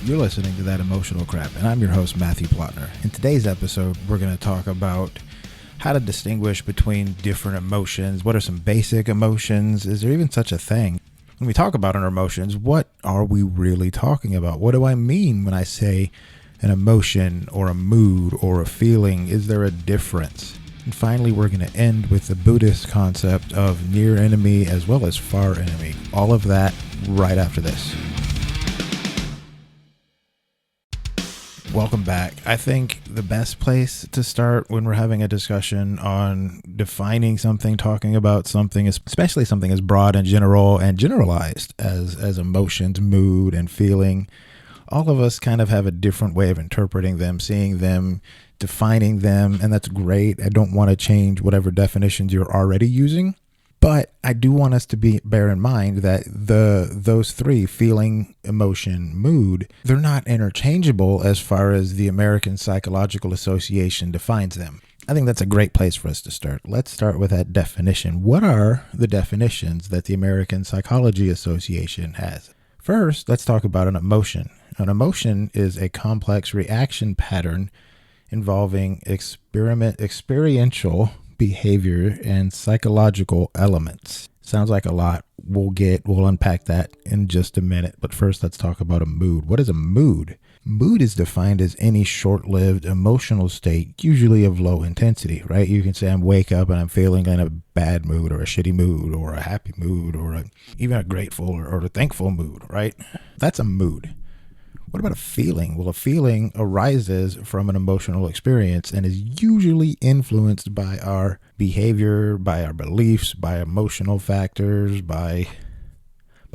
You're listening to That Emotional Crap, and I'm your host, Matthew Plotner. In today's episode, we're going to talk about how to distinguish between different emotions. What are some basic emotions? Is there even such a thing? When we talk about our emotions, what are we really talking about? What do I mean when I say an emotion or a mood or a feeling? Is there a difference? And finally, we're going to end with the Buddhist concept of near enemy as well as far enemy. All of that right after this. Welcome back. I think the best place to start when we're having a discussion on defining something, talking about something, especially something as broad and general and generalized as emotions, mood, and feeling, all of us kind of have a different way of interpreting them, seeing them, defining them, and that's great. I don't want to change whatever definitions you're already using. But I do want us to bear in mind that those three, feeling, emotion, mood, they're not interchangeable as far as the American Psychological Association defines them. I think that's a great place for us to start. Let's start with that definition. What are the definitions that the American Psychology Association has? First, let's talk about an emotion. An emotion is a complex reaction pattern involving experiential behavior and psychological elements. Sounds like a lot. We'll unpack that in just a minute. But first, let's talk about a mood. What is a mood? Mood is defined as any short-lived emotional state, usually of low intensity, right? You can say I wake up and I'm feeling in a bad mood or a shitty mood or a happy mood or even a grateful or a thankful mood, right? That's a mood. What about a feeling? Well, a feeling arises from an emotional experience and is usually influenced by our behavior, by our beliefs, by emotional factors, by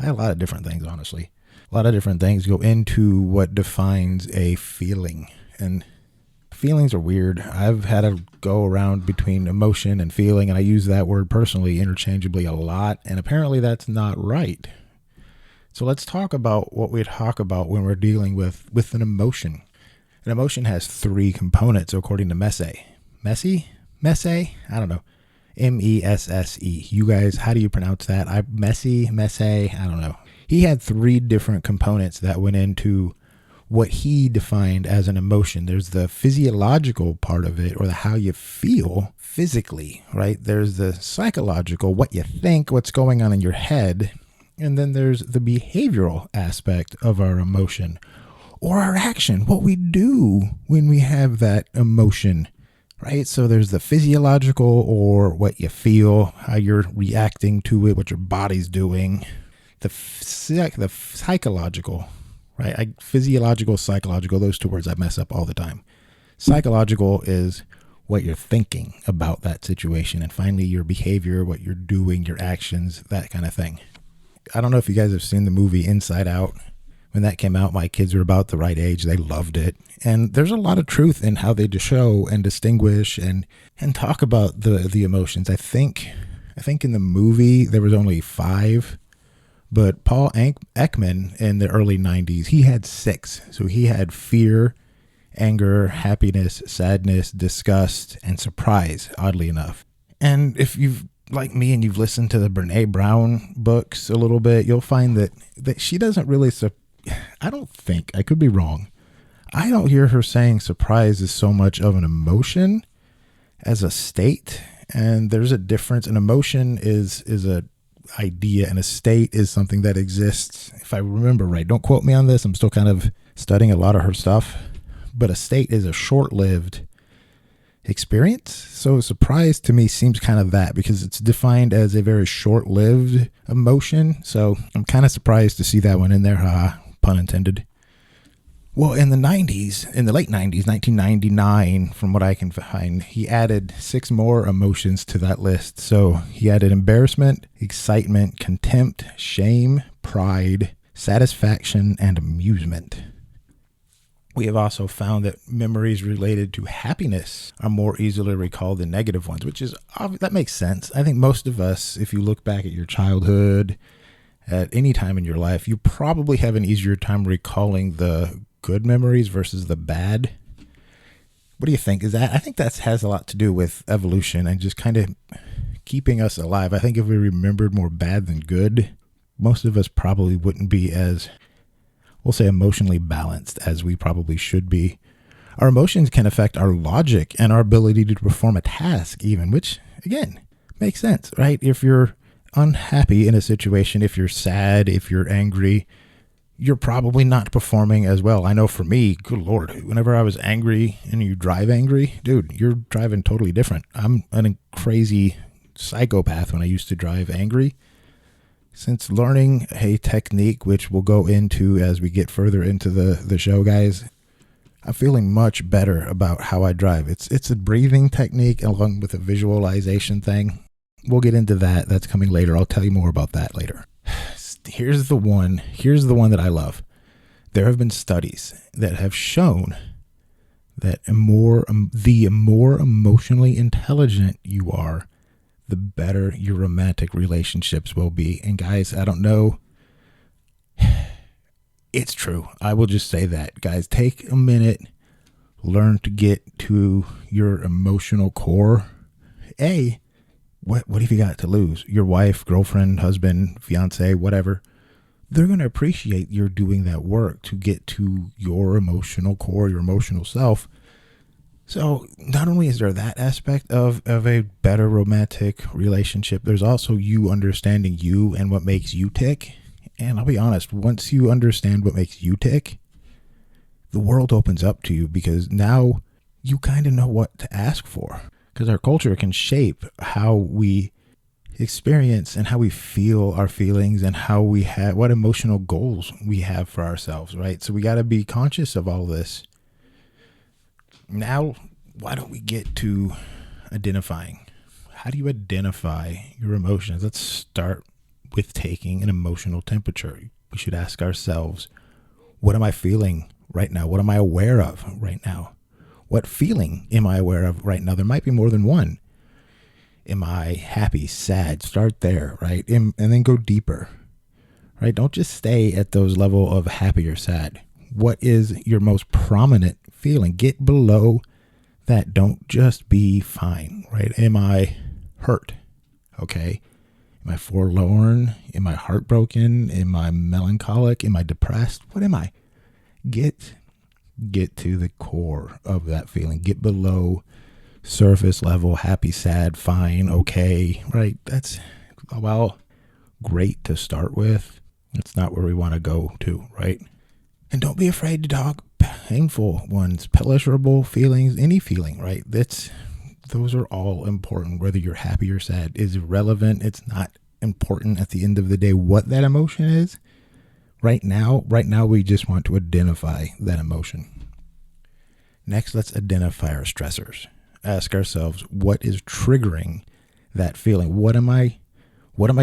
a lot of different things, honestly. A lot of different things go into what defines a feeling. And feelings are weird. I've had a go around between emotion and feeling, and I use that word personally interchangeably a lot, and apparently that's not right. So let's talk about what we talk about when we're dealing with an emotion. An emotion has three components, according to Messe. Messe? I don't know. M-E-S-S-E. You guys, how do you pronounce that? Messe? I don't know. He had three different components that went into what he defined as an emotion. There's the physiological part of it, or the how you feel physically, right? There's the psychological, what you think, what's going on in your head. And then there's the behavioral aspect of our emotion or our action, what we do when we have that emotion, right? So there's the physiological, or what you feel, how you're reacting to it, what your body's doing. The psychological, right? Physiological, psychological, those two words I mess up all the time. Psychological is what you're thinking about that situation. And finally, your behavior, what you're doing, your actions, that kind of thing. I don't know if you guys have seen the movie Inside Out. When that came out, my kids were about the right age. They loved it. And there's a lot of truth in how they show and distinguish and talk about the emotions. I think in the movie there was only 5, but Paul Ekman in the early 90s, he had 6. So he had fear, anger, happiness, sadness, disgust, and surprise, oddly enough. And if you've like me and you've listened to the Brene Brown books a little bit, you'll find that she doesn't really, I don't think, I could be wrong. I don't hear her saying surprise is so much of an emotion as a state. And there's a difference. An emotion is a idea, and a state is something that exists. If I remember right, don't quote me on this. I'm still kind of studying a lot of her stuff, but a state is a short-lived experience. So surprise to me seems kind of that, because it's defined as a very short-lived emotion. So I'm kind of surprised to see that one in there. Pun intended. Well, in the late 90s, 1999, from what I can find, he added 6 more emotions to that list. So he added embarrassment, excitement, contempt, shame, pride, satisfaction, and amusement. We have also found that memories related to happiness are more easily recalled than negative ones, which is that makes sense. I think most of us, if you look back at your childhood, at any time in your life, you probably have an easier time recalling the good memories versus the bad. What do you think? I think that has a lot to do with evolution and just kind of keeping us alive. I think if we remembered more bad than good, most of us probably wouldn't be as we'll say emotionally balanced as we probably should be. Our emotions can affect our logic and our ability to perform a task even, which again, makes sense, right? If you're unhappy in a situation, if you're sad, if you're angry, you're probably not performing as well. I know for me, good Lord, whenever I was angry and you drive angry, dude, you're driving totally different. I'm a crazy psychopath when I used to drive angry. Since learning a technique, which we'll go into as we get further into the show, guys, I'm feeling much better about how I drive. It's a breathing technique along with a visualization thing. We'll get into that. That's coming later. I'll tell you more about that later. Here's the one that I love. There have been studies that have shown that the more emotionally intelligent you are, the better your romantic relationships will be. And guys, I don't know. It's true. I will just say that. Guys, take a minute, learn to get to your emotional core. What have you got to lose? Your wife, girlfriend, husband, fiance, whatever. They're going to appreciate you're doing that work to get to your emotional core, your emotional self. So not only is there that aspect of a better romantic relationship, there's also you understanding you and what makes you tick. And I'll be honest, once you understand what makes you tick, the world opens up to you because now you kind of know what to ask for. Because our culture can shape how we experience and how we feel our feelings and how we have what emotional goals we have for ourselves, right? So we got to be conscious of all this. Now, why don't we get to identifying? How do you identify your emotions? Let's start with taking an emotional temperature. We should ask ourselves, what am I feeling right now? What am I aware of right now? What feeling am I aware of right now? There might be more than one. Am I happy, sad? Start there, right? And then go deeper, right? Don't just stay at those level of happy or sad. What is your most prominent feeling? Get below that. Don't just be fine, right? Am I hurt? Okay. Am I forlorn? Am I heartbroken? Am I melancholic? Am I depressed? What am I? Get to the core of that feeling. Get below surface level, happy, sad, fine, okay, right? That's, well, great to start with. It's not where we want to go to, right? And don't be afraid to talk painful ones, pleasurable feelings, any feeling, right? Those are all important. Whether you're happy or sad is irrelevant. It's not important at the end of the day what that emotion is. Right now, we just want to identify that emotion. Next, let's identify our stressors. Ask ourselves, what is triggering that feeling? What am I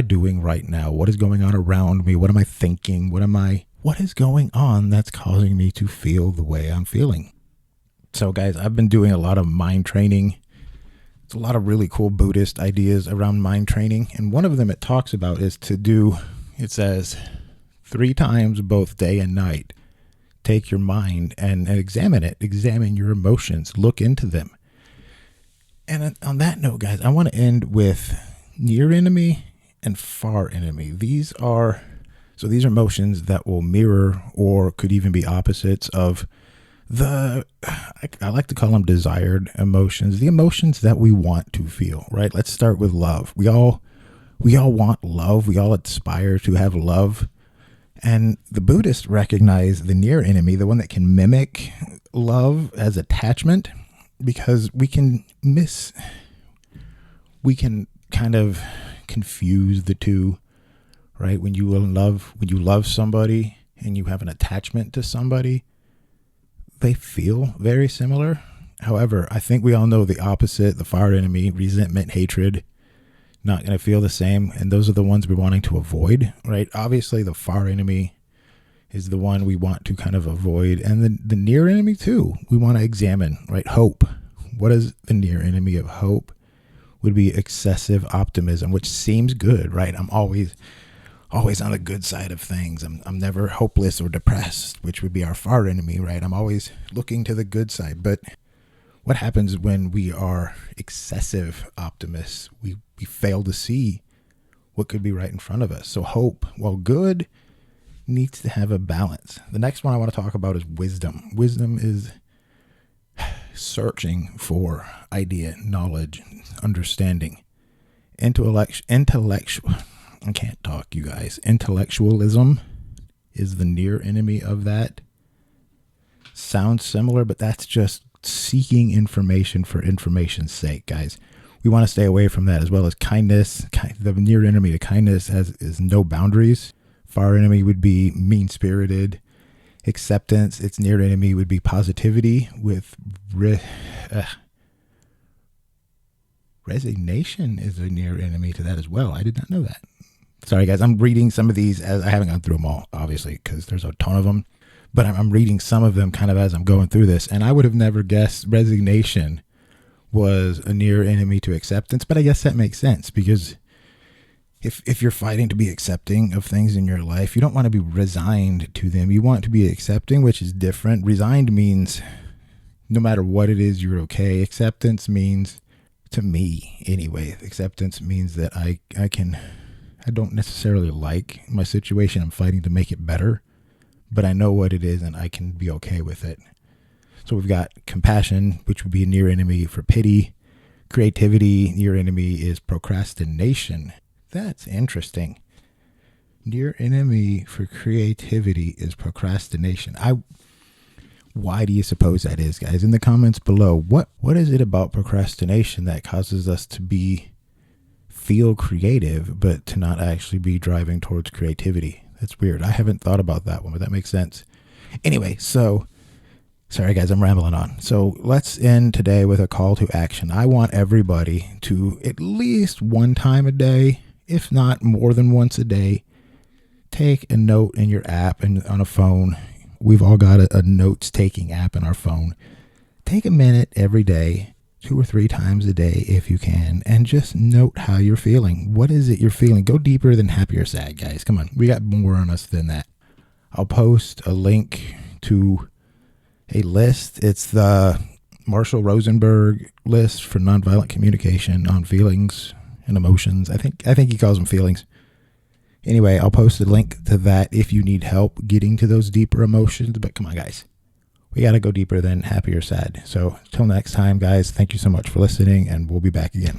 doing right now? What is going on around me? What am I thinking? What is going on that's causing me to feel the way I'm feeling? So guys, I've been doing a lot of mind training. It's a lot of really cool Buddhist ideas around mind training. And one of them it talks about is it says 3 times both day and night, take your mind and examine it. Examine your emotions. Look into them. And on that note, guys, I want to end with near enemy and far enemy. These are emotions that will mirror or could even be opposites of I like to call them desired emotions, the emotions that we want to feel, right? Let's start with love. We all want love. We all aspire to have love. And the Buddhists recognize the near enemy, the one that can mimic love as attachment, because we can kind of confuse the two, right? When you love somebody and you have an attachment to somebody, they feel very similar. However, I think we all know the opposite, the far enemy, resentment, hatred, not going to feel the same. And those are the ones we're wanting to avoid, right? Obviously, the far enemy is the one we want to kind of avoid. And the near enemy too, we want to examine, right? Hope. What is the near enemy of hope? Would be excessive optimism, which seems good, right? I'm always on the good side of things. I'm never hopeless or depressed, which would be our far enemy, right? I'm always looking to the good side. But what happens when we are excessive optimists? We fail to see what could be right in front of us. So hope, while good, needs to have a balance. The next one I want to talk about is wisdom. Wisdom is searching for idea, knowledge, understanding. Intellectual. I can't talk, you guys. Intellectualism is the near enemy of that. Sounds similar, but that's just seeking information for information's sake, guys. We want to stay away from that, as well as kindness. The near enemy to kindness is no boundaries. Far enemy would be mean-spirited. Acceptance, its near enemy would be positivity. With resignation is a near enemy to that as well. I did not know that. Sorry, guys. I'm reading some of these as I haven't gone through them all, obviously, because there's a ton of them. But I'm reading some of them kind of as I'm going through this. And I would have never guessed resignation was a near enemy to acceptance. But I guess that makes sense, because if you're fighting to be accepting of things in your life, you don't want to be resigned to them. You want to be accepting, which is different. Resigned means no matter what it is, you're okay. Acceptance means, to me anyway, acceptance means that I don't necessarily like my situation. I'm fighting to make it better, but I know what it is and I can be okay with it. So we've got compassion, which would be a near enemy for pity. Creativity, near enemy is procrastination. That's interesting. Near enemy for creativity is procrastination. Why do you suppose that is, guys? In the comments below, what is it about procrastination that causes us to feel creative, but to not actually be driving towards creativity? That's weird. I haven't thought about that one, but that makes sense. Anyway, so sorry, guys, I'm rambling on. So let's end today with a call to action. I want everybody to, at least one time a day, if not more than once a day, take a note in your app and on a phone. We've all got a notes-taking app in our phone. Take a minute every day, 2 or 3 times a day if you can, and just note how you're feeling. What is it you're feeling? Go deeper than happy or sad, guys. Come on, we got more on us than that. I'll post a link to a list. It's the Marshall Rosenberg list for nonviolent communication on feelings and emotions. I think he calls them feelings. Anyway, I'll post a link to that if you need help getting to those deeper emotions. But come on, guys. We got to go deeper than happy or sad. So until next time, guys, thank you so much for listening, and we'll be back again.